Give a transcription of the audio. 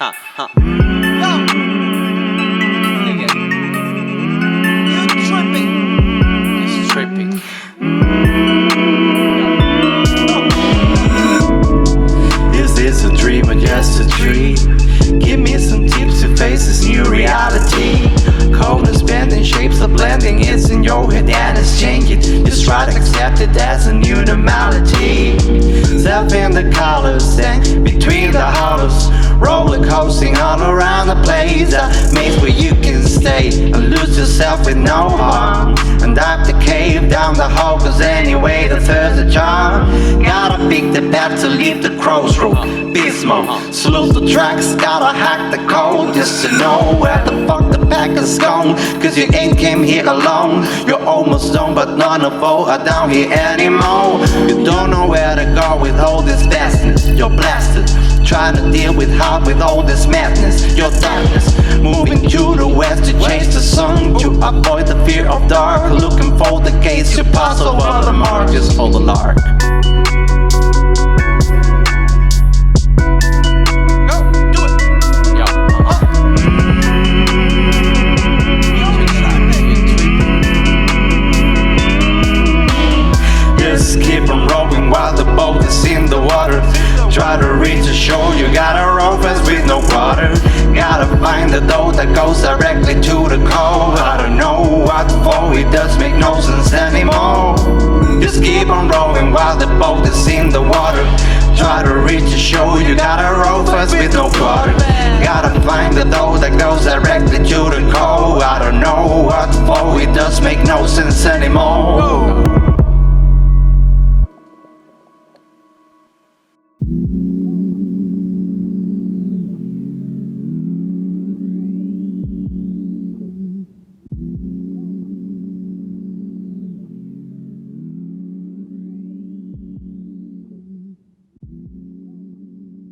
Yo, nigga, you tripping? It's tripping. Is this a dream or just a dream? Give me some tips to face this new reality. Colors bending, shapes are blending. It's in your head and it's changing. Just try to accept it as a new normality. Self in the colors and between the hollows, roller coasting all around the place. A maze where you can stay and lose yourself with no harm. And dive the cave down the hole, cause anyway the third's a charm. Gotta pick the path to leave the crossroad. Beast mode, salute the tracks, gotta hack the code just to know where the fuck the pack is gone. Cause you ain't came here alone. You're almost done, but none of all are down here anymore. You don't know where to go with all this vastness. You're blasted, trying to deal with hard with all this madness. Your darkness, moving to the west to change the sun, to avoid the fear of dark. Looking for the gates to pass over the mark, just for the lark. Just keep on rowing while the boat is in the water. Try to reach the shore, you gotta row fast with no water. Gotta find the door that goes directly to the core. I don't know what for, it does make no sense anymore. Just keep on rowing while the boat is in the water. Try to reach the shore, you gotta row fast with no water. Gotta find the door that goes directly to the core. I don't know what for, it does make no sense anymore.